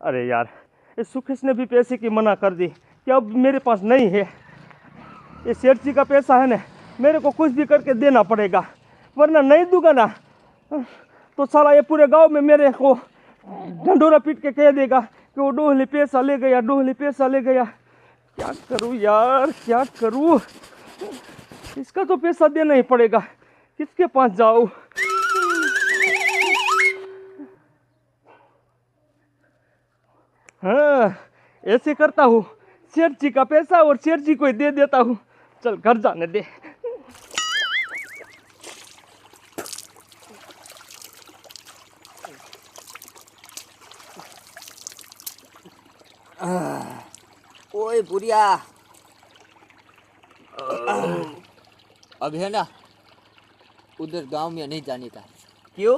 अरे यार, इस सुखेश ने भी पैसे की मना कर दी कि अब मेरे पास नहीं है। ये सेठ जी का पैसा है ना, मेरे को कुछ भी करके देना पड़ेगा, वरना नहीं दूंगा ना तो साला ये पूरे गांव में मेरे को ढंढोरा पीट के कह देगा कि वो डोहली पैसा ले गया, डोहली पैसा ले गया। क्या करूं यार, क्या करूं? इसका तो पैसा देना ही पड़ेगा, किसके पास जाऊं? हाँ, ऐसे करता हूँ, सेठ जी का पैसा और सेठ जी को ही दे देता हूँ। चल घर जाने दे। ओए बुढ़िया, अब है ना उधर गांव में नहीं जाने का। क्यों?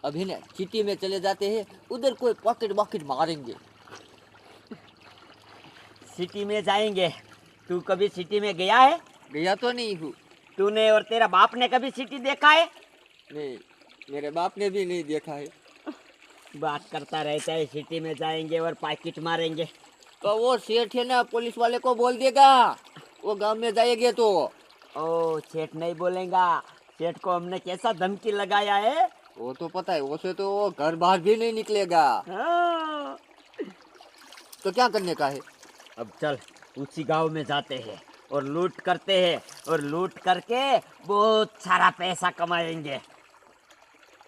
अभी ना सिटी में चले जाते हैं, उधर कोई पॉकेट वॉकेट मारेंगे। सिटी में जाएंगे? तू कभी सिटी में गया है? गया तो नहीं हूँ। तूने और तेरा बाप ने कभी सिटी देखा है? नहीं, मेरे बाप ने भी नहीं देखा है। बात करता रहता है सिटी में जाएंगे और पैकेट मारेंगे। तो वो सेठ है ना, पुलिस वाले को बोल देगा वो गांव में जाएंगे तो। ओ, सेठ नहीं बोलेगा। सेठ को हमने कैसा धमकी लगाया है। वो तो पता है, उसे तो वो घर बाहर भी नहीं निकलेगा। हाँ। तो क्या करने का है? अब चल उसी गांव में जाते हैं और लूट करते हैं, और लूट करके बहुत सारा पैसा कमाएंगे।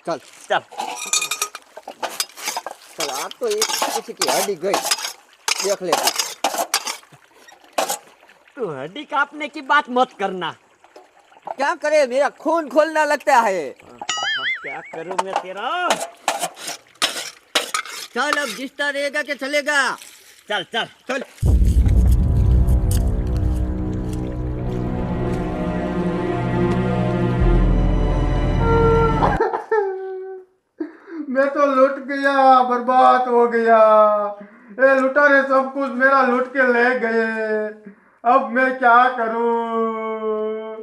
चल चल चल, आप तो एक किसी की हड्डी गई, देख ले। तू हड्डी काटने की बात मत करना। क्या करे, मेरा खून खोलना लगता है। क्या करूं मैं तेरा? चल अब जिस्ता रहेगा कि चलेगा? चल चल चल। मैं तो लुट गया, बर्बाद हो गया। ये लुटारे सब कुछ मेरा लुट के ले गए। अब मैं क्या करूं?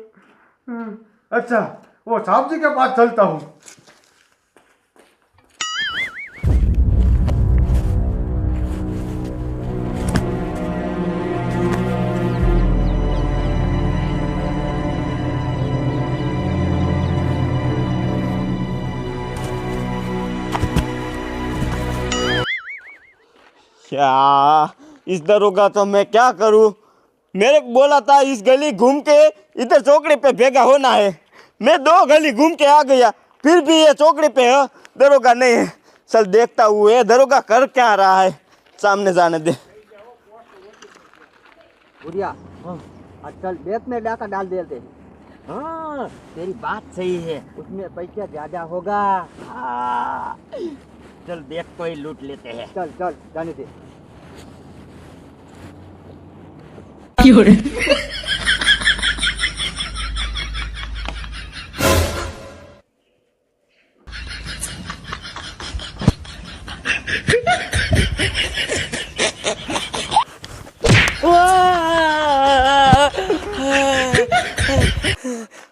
अच्छा, वो साहब जी के पास चलता हूँ। क्या इस दरोगा तो मैं क्या करूं? मेरे को बोला था इस गली घूम के इधर चौकड़ी पे भेगा होना है। मैं 2 गली घूम के आ गया, फिर भी ये चौकड़ी पे है, दरोगा नहीं है। चल देखता हूँ ये दरोगा कर क्या रहा है, सामने जाने दे। बुढ़िया, चल बैग में डाका डाल देते हैं। हाँ, तेरी बात सही है। उसमें पैसा ज्यादा होगा। हाँ। चल बैग को ही लूट लेते हैं। चल चल, जाने दे।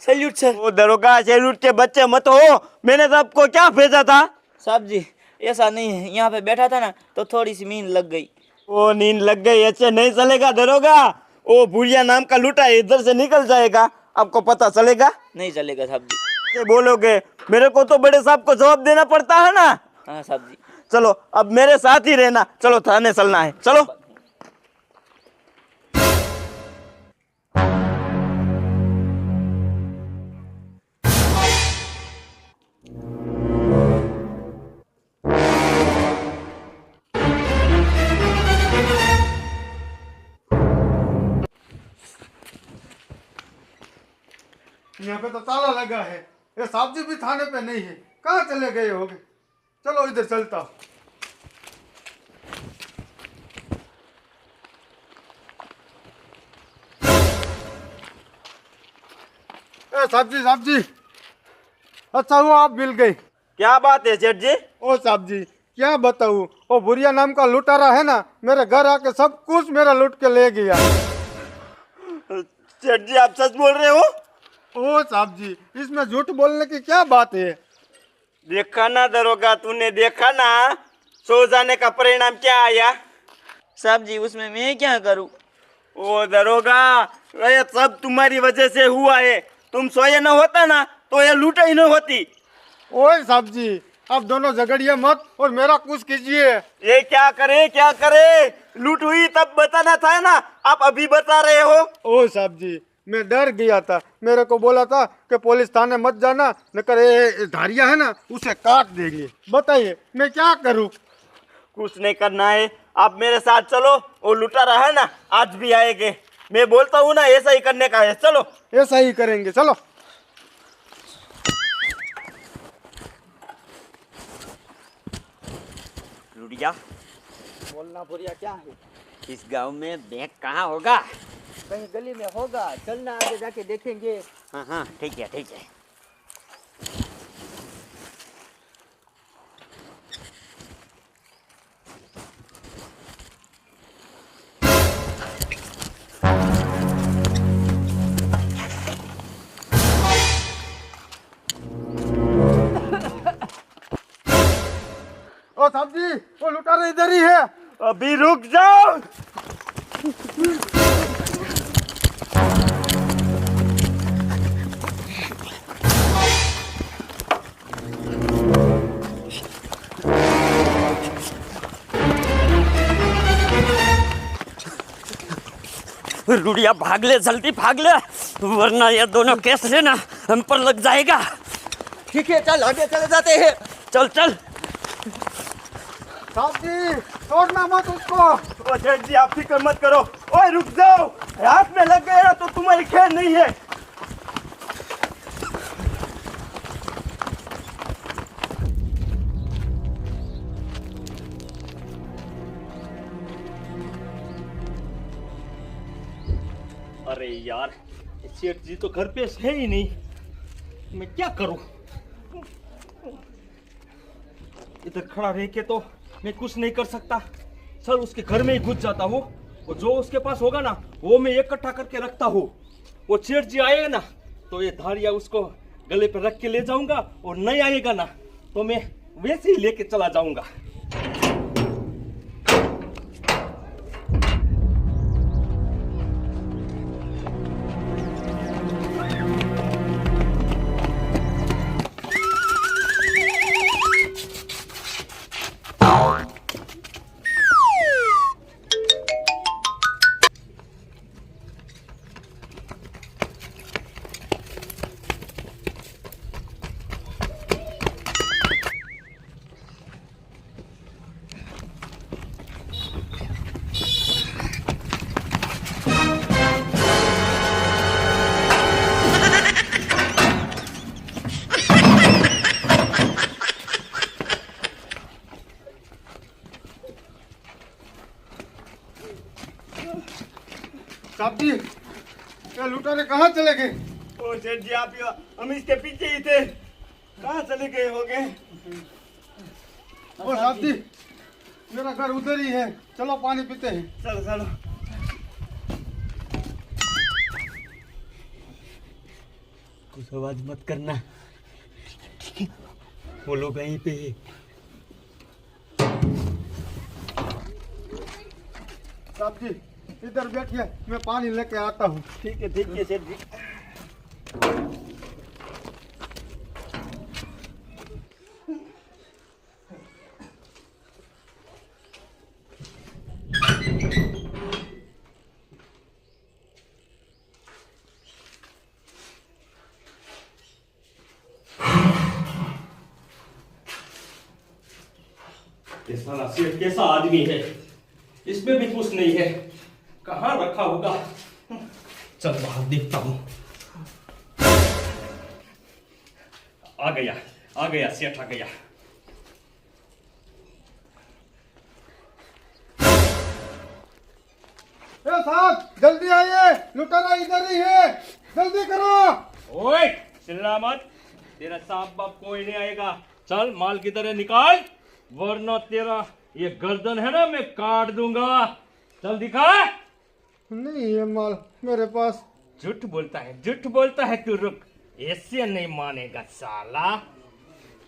Salute sir. वो दरोगा सैल्यूट के बच्चे मत हो, मैंने तो आपको क्या भेजा था? साहब जी ऐसा नहीं है, यहाँ पे बैठा था ना तो थोड़ी सी नींद लग गई। वो नींद लग गई, ऐसे नहीं चलेगा दरोगा। वो भूरिया नाम का लूटा इधर से निकल जाएगा, आपको पता चलेगा? नहीं चलेगा साहब जी। ये बोलोगे, मेरे को तो बड़े साहब को जवाब देना पड़ता है ना। हाँ साहब जी। चलो अब मेरे साथ ही रहना, चलो थाने चलना है, चलो। यहाँ पे तो ताला लगा है। ये साहब जी भी थाने पे नहीं है, कहाँ चले गए होंगे? चलो इधर चलता हूँ। साहब जी, अच्छा हुआ आप मिल गए। क्या बात है सेठ जी? ओ साहब जी, क्या बताऊँ, वो भुरिया नाम का लुटारा है ना, मेरे घर आके सब कुछ मेरा लूट के ले गया। सेठ जी आप सच बोल रहे हो? ओ साहब जी, इसमें झूठ बोलने की क्या बात है? देखा ना दरोगा, तूने देखा ना, सो जाने का परिणाम क्या आया? साहब जी उसमें मैं क्या करूं? ओ दरोगा, ये सब तुम्हारी वजह से हुआ है। तुम सोए न होता ना तो ये लूट ही न होती। ओए साहब जी, आप दोनों झगड़िए मत और मेरा कुछ कीजिए। ये क्या करे क्या करे? लूट हुई तब बताना था ना, आप अभी बता रहे हो। ओ साहब जी, मैं डर गया था। मेरे को बोला था कि पुलिस थाने मत जाना, नकर ये धारिया है ना उसे काट देंगे। बताइए मैं क्या करूं? कुछ नहीं करना है, आप मेरे साथ चलो। वो लुटारा है ना आज भी आएंगे। मैं बोलता हूँ ना ऐसा ही करने का है, चलो। ऐसा ही करेंगे, चलो। रुड़िया, बोलना बुरिया क्या है? इस गांव में बैंक कहाँ होगा? कहीं गली में होगा, चलना आगे जाके देखेंगे। हाँ हाँ ठीक है ठीक है। ओ साहब जी, वो लुटारा इधर ही है। अभी रुक जाओ। रुड़िया भाग ले, जल्दी भाग ले, वरना ये दोनों केस लेना हम पर लग जाएगा। ठीक है, चल आगे चले जाते हैं। चल चल। साहब जी, छोड़ना मत उसको। ओ सेठ जी, आप फिक्र मत करो। ओए रुक जाओ, हाथ में लग गया तो तुम्हारी खैर नहीं है। अरे यार, सेठ जी तो घर पे है ही नहीं, मैं क्या करूं? इधर खड़ा रह के तो मैं कुछ नहीं कर सकता। सर उसके घर में ही घुस जाता हूँ, और जो उसके पास होगा ना वो मैं इकट्ठा करके रखता हूँ। वो सेठ जी आएगा ना तो ये धारिया उसको गले पे रख के ले जाऊंगा, और नहीं आएगा ना तो मैं वैसे ही लेके चला जाऊंगा। साहब जी, ये लुटारे कहाँ चले गए? ओ सेठ जी, आप हम इसके पीछे ही थे, कहाँ चले गए होंगे? ओ साहब जी, मेरा घर उधर ही है, चलो पानी पीते हैं। चलो चलो। कुछ आवाज मत करना, ठीक है? वो लोग यहीं पे है। साहब जी इधर बैठिए, मैं पानी लेके आता हूँ। ठीक है सेठ जी। ये साला सेठ कैसा आदमी है, इसमें भी कुछ नहीं है, कहाँ रखा होगा? चल बाहर देखता हूँ। आ गया सेठ आ गया। ए साहब जल्दी आइए, लुटारा इधर ही है, जल्दी करो। ओए चिल्ला मत, तेरा सांप बाप कोई नहीं आएगा। चल माल की तरह निकाल, वरना तेरा ये गर्दन है ना मैं काट दूंगा। चल दिखा। नहीं है माल मेरे पास। झूठ बोलता है तू। रुक, ऐसे नहीं मानेगा साला,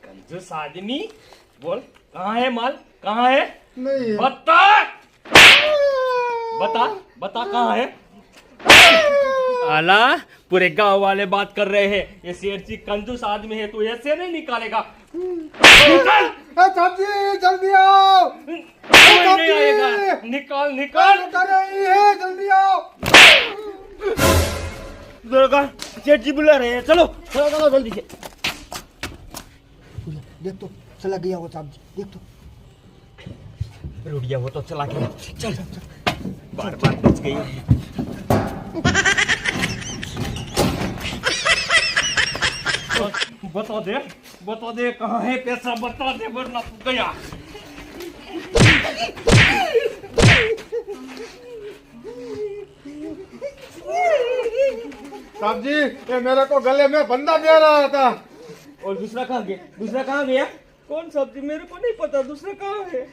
कंजूस आदमी। बोल कहाँ है माल? कहाँ है? नहीं है। बता बता बता कहाँ है? आला पूरे गांव वाले बात कर रहे हैं, ये सेठ जी कंजूस आदमी है, तू ऐसे नहीं निकालेगा। निकाल! साहब जी जल्दी आओ। कोई नहीं आएगा, निकाल निकाल। नहीं है, जल्दी आओ। दुर्गा सेठ जी बुला रहे हैं, चलो चलो चलो जल्दी से। देख तो चला गया वो साहब जी, देख तो। रुक गया वो तो, चला गया। चल बार बार बच गई है। बता दे कहाँ है पैसा, बता दे वरना तू गया। साहब जी ये मेरे को गले में फंदा दे रहा था। और दूसरा कहाँ गया? दूसरा कहाँ गया? कौन सब्जी? मेरे को नहीं पता दूसरा कहाँ है।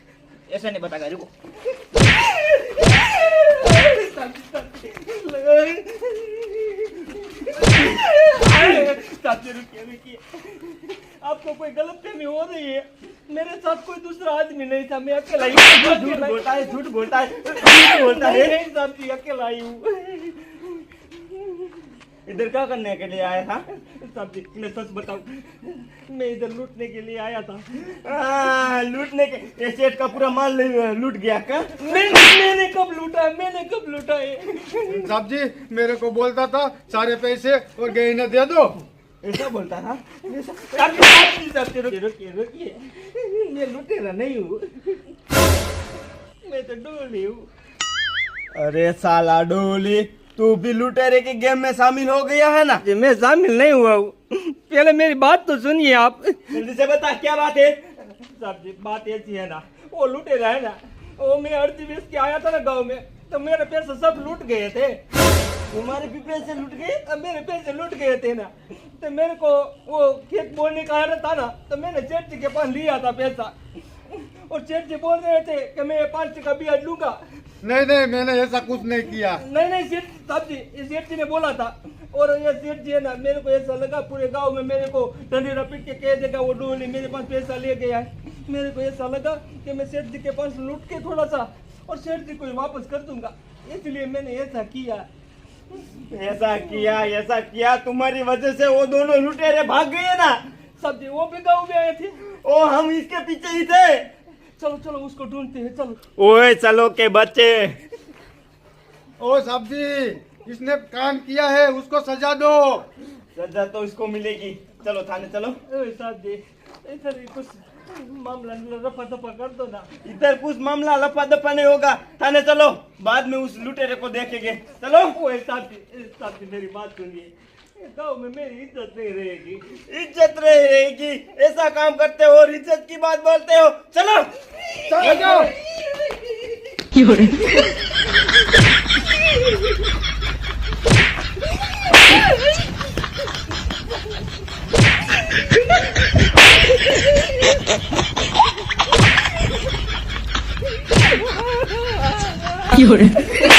ऐसा नहीं बताएगा, रुको। रुकिए, आपको कोई गलतफहमी हो रही है। मेरे साथ कोई दूसरा आदमी नहीं था, मैं अकेला ही। झूठ बोलता है, झूठ बोलता है, झूठ बोलता है। नहीं साहब जी, अकेला ही हूँ। इधर क्या करने के लिए आया था? साहब जी मैं सच बताऊं, मैं इधर लूटने के लिए आया था। लूटने के? ये सेठ का पूरा माल लूट गया क्या? मैंने कब लूटा? मैंने कब लूटा है? साहब जी मेरे को बोलता था सारे पैसे और गहने दे दो। ऐसा बोलता था? रुकिए, मैं लुटेरा नहीं हूँ, मैं तो डोली हूँ। अरे साला डोली, तू भी लुटेरे के गेम में शामिल हो गया है ना? मैं शामिल नहीं हुआ हूँ, पहले मेरी बात तो सुनिए आप। जल्दी से बता क्या बात है। साहब जी बात ऐसी है ना, वो लुटेरा है ना, वो मैं अर्जी बेच के आया था ना गाँव में, तो मेरे पैसे सब लूट गए थे। तुम्हारे भी पैसे लूट गए? अब मेरे पैसे लूट गए थे ना, तो मेरे को वो खेत बोने का आया था ना, तो मैंने सेठ जी के पास लिया था पैसा, और सेठ जी बोल रहे थे कि मैं 5 टका ब्याज लूंगा। नहीं नहीं मैंने ऐसा कुछ नहीं किया। नहीं सेठ साहब जी, ये सेठ जी ने बोला था। और ये सेठ जी है ना, मेरे को ऐसा लगा पूरे गांव में मेरे को डंडीरा पीट के कह देगा वो डोली मेरे पास पैसा ले गया है। मेरे को ऐसा लगा कि मैं सेठ जी के पास लूट के थोड़ा सा और सेठ जी को वापस कर दूंगा, इसलिए मैंने ऐसा किया। ऐसा किया तुम्हारी वजह से वो दोनों लुटेरे भाग गए ना। साहब जी वो भी गाँव में आए थे। ओ हम इसके पीछे ही थे। चलो चलो उसको ढूंढते हैं, चलो। ओए चलो के बच्चे। ओ साहब जी इसने काम किया है, उसको सजा दो। सजा तो इसको मिलेगी, चलो थाने चलो। साहब जी इधर ही कुछ मामला रफा दफा कर दो ना। इधर कुछ मामला लफा दफा नहीं होगा, थाने चलो, बाद में उस लुटेरे को देखेंगे। चलो। ओए साहब जी मेरी बात सुनिए, गाँव में मेरी इज्जत नहीं रहेगी। इज्जत रहेगी? ऐसा काम करते हो और इज्जत की बात बोलते हो? चलो चलो जाओ।有人。